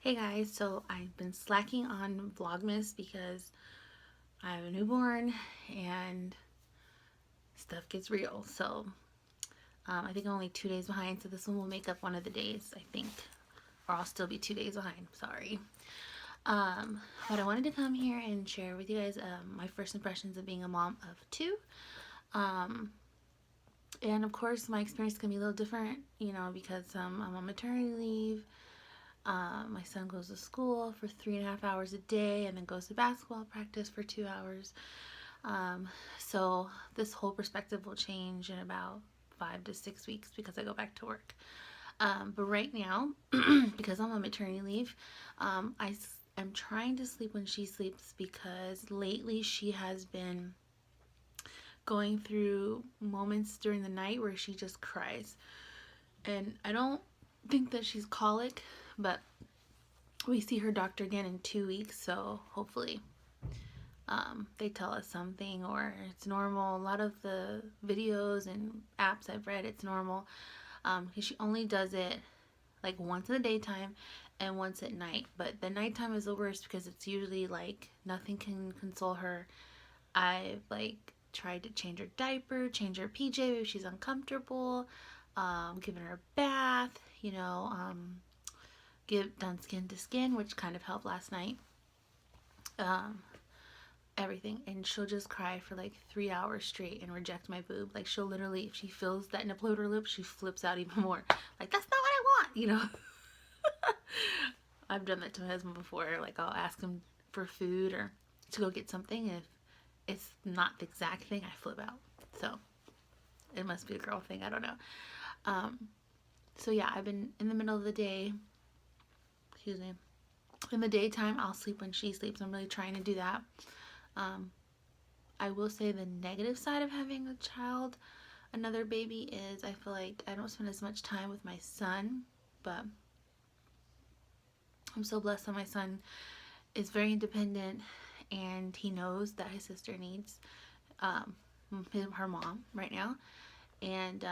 Hey guys, so I've been slacking on Vlogmas because I have a newborn and stuff gets real. So I think I'm only 2 days behind, so this one will make up one of the days, I think. Or I'll still be 2 days behind, sorry. But I wanted to come here and share with you guys my first impressions of being a mom of two. Um, and of course, my experience is going to be a little different, because I'm on maternity leave. My son goes to school for 3.5 hours a day and then goes to basketball practice for 2 hours. So this whole perspective will change in about 5 to 6 weeks because I go back to work. But right now, because I'm on maternity leave, I am trying to sleep when she sleeps because lately she has been going through moments during the night where she just cries. And I don't think that she's colic, but we see her doctor again in 2 weeks, so hopefully they tell us something or it's normal. A lot of the videos and apps I've read, it's normal. She only does it like once in the daytime and once at night, but the nighttime is the worst because it's usually like nothing can console her. I've like tried to change her diaper, change her PJ if she's uncomfortable, giving her a bath, get done skin to skin, which kind of helped last night. Um, Everything, and she'll just cry for like 3 hours straight and reject my boob. Like she'll literally, if she feels that nipple with her lip, she flips out even more. Like that's not what I want. I've done that to my husband before. Like I'll ask him for food or to go get something. If it's not the exact thing, I flip out. So it must be a girl thing. I don't know. Um, so yeah, I've been in the middle of the day. Excuse me. In the daytime, I'll sleep when she sleeps. I'm really trying to do that. Um, I will say the negative side of having a child, another baby, is I feel like I don't spend as much time with my son, but I'm so blessed that my son is very independent and he knows that his sister needs um, her mom right now, and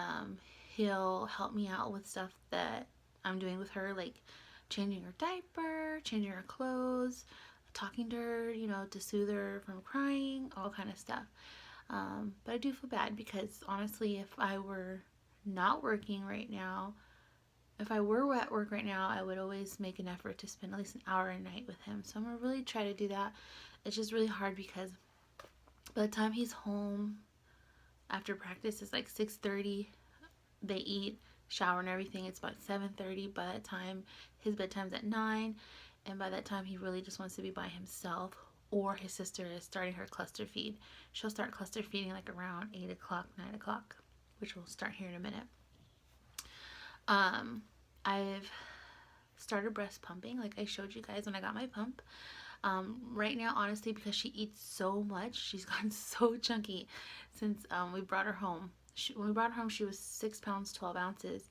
he'll help me out with stuff that I'm doing with her, like changing her diaper, changing her clothes, talking to her, to soothe her from crying, all kind of stuff. But I do feel bad because honestly, if I were not working right now, if I were at work right now, I would always make an effort to spend at least an hour a night with him. So I'm gonna really try to do that. It's just really hard because by the time he's home after practice, it's like 6:30. They eat, shower, and everything. It's about 7:30 by that time. His bedtime's at 9, and by that time he really just wants to be by himself. Or his sister is starting her cluster feed. She'll start cluster feeding like around 8 o'clock, 9 o'clock, which we'll start here in a minute. I've started breast pumping like I showed you guys when I got my pump. Right now, honestly, because she eats so much, she's gotten so chunky since we brought her home. When we brought her home, she was 6 pounds, 12 ounces.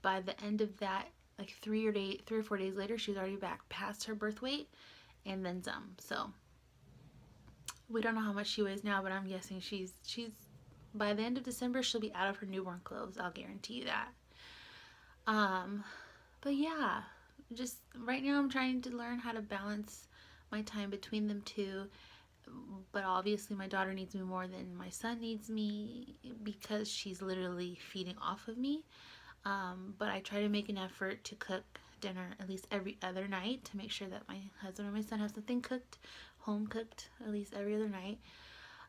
By the end of that, like 3 or 4 days later, she was already back past her birth weight and then some. So we don't know how much she weighs now, but I'm guessing she's by the end of December, she'll be out of her newborn clothes. I'll guarantee you that. But yeah, just right now I'm trying to learn how to balance my time between them two. But obviously my daughter needs me more than my son needs me because she's literally feeding off of me. But I try to make an effort to cook dinner at least every other night to make sure that my husband and my son have something cooked, home cooked, at least every other night.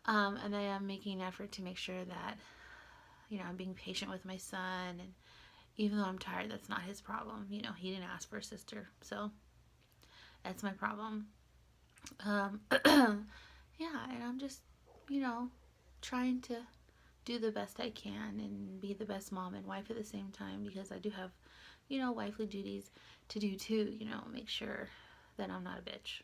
And I am making an effort to make sure that, I'm being patient with my son. And even though I'm tired, that's not his problem. He didn't ask for a sister. So that's my problem. Yeah, and I'm just, trying to do the best I can and be the best mom and wife at the same time because I do have, wifely duties to do too, make sure that I'm not a bitch.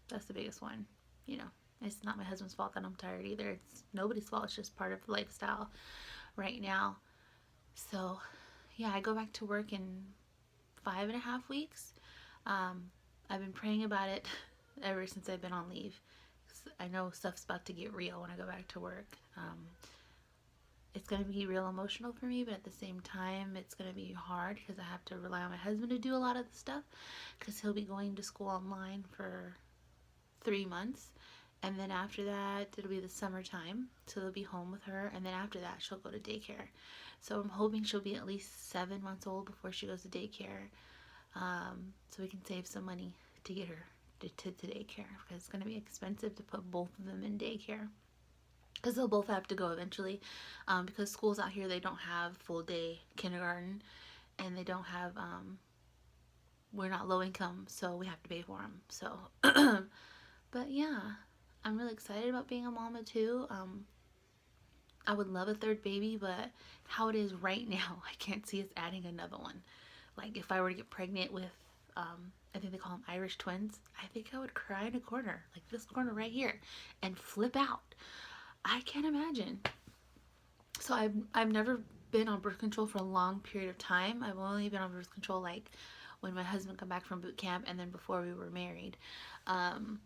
That's the biggest one, you know. It's not my husband's fault that I'm tired either. It's nobody's fault. It's just part of the lifestyle right now. So, yeah, I go back to work in 5.5 weeks. I've been praying about it ever since I've been on leave. I know stuff's about to get real when I go back to work. it's going to be real emotional for me, but at the same time, it's going to be hard because I have to rely on my husband to do a lot of the stuff because he'll be going to school online for 3 months. And then after that, it'll be the summertime, so they'll be home with her. And then after that, she'll go to daycare. So I'm hoping she'll be at least 7 months old before she goes to daycare, so we can save some money to get her to daycare because it's going to be expensive to put both of them in daycare because they'll both have to go eventually, because schools out here, they don't have full day kindergarten, and they don't have, we're not low income, so we have to pay for them. So but yeah, I'm really excited about being a mama too. I would love a third baby, but how it is right now, I can't see us adding another one. Like if I were to get pregnant with, I think they call them Irish twins, I think I would cry in a corner, like this corner right here, and flip out. I can't imagine. So I've never been on birth control for a long period of time. I've only been on birth control like when my husband come back from boot camp and then before we were married. And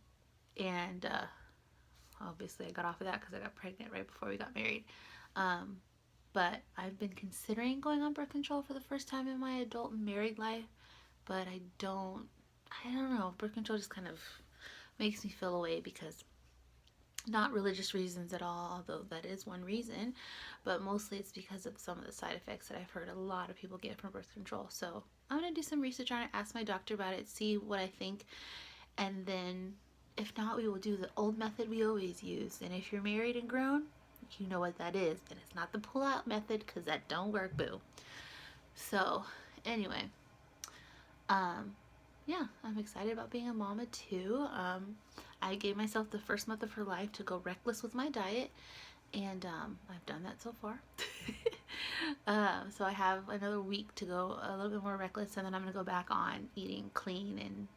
obviously I got off of that because I got pregnant right before we got married. Um, but I've been considering going on birth control for the first time in my adult married life, but I don't know, birth control just kind of makes me feel away because not religious reasons at all, although that is one reason, but mostly it's because of some of the side effects that I've heard a lot of people get from birth control. So I'm going to do some research on it, ask my doctor about it, see what I think, and then if not, we will do the old method we always use. And if you're married and grown, you know what that is, and it's not the pull out method because that don't work, boo. So anyway, yeah, I'm excited about being a mama too. I gave myself the first month of her life to go reckless with my diet, and I've done that so far. So I have another week to go a little bit more reckless, and then I'm going to go back on eating clean and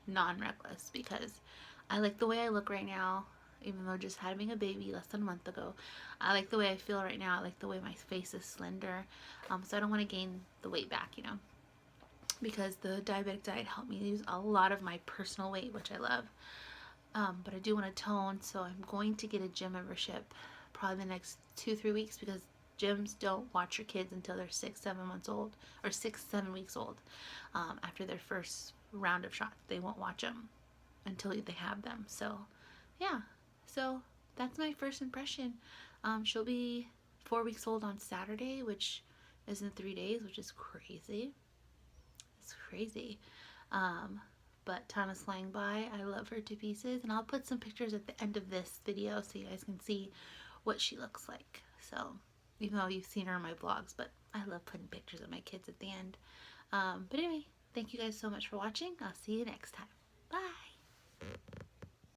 non-reckless because I like the way I look right now, even though just having a baby less than a month ago. I like the way I feel right now. I like the way my face is slender. So I don't want to gain the weight back, because the diabetic diet helped me lose a lot of my personal weight, which I love. But I do want to tone, so I'm going to get a gym membership probably the next 2-3 weeks because gyms don't watch your kids until they're 6-7 months old or 6-7 weeks old. After their first round of shots, they won't watch them until they have them. So yeah, so that's my first impression. She'll be 4 weeks old on Saturday, which is in 3 days, which is crazy. It's crazy. But time is flying by. I love her to pieces, and I'll put some pictures at the end of this video so you guys can see what she looks like. So even though you've seen her in my vlogs, but I love putting pictures of my kids at the end. But anyway, thank you guys so much for watching. I'll see you next time. Bye.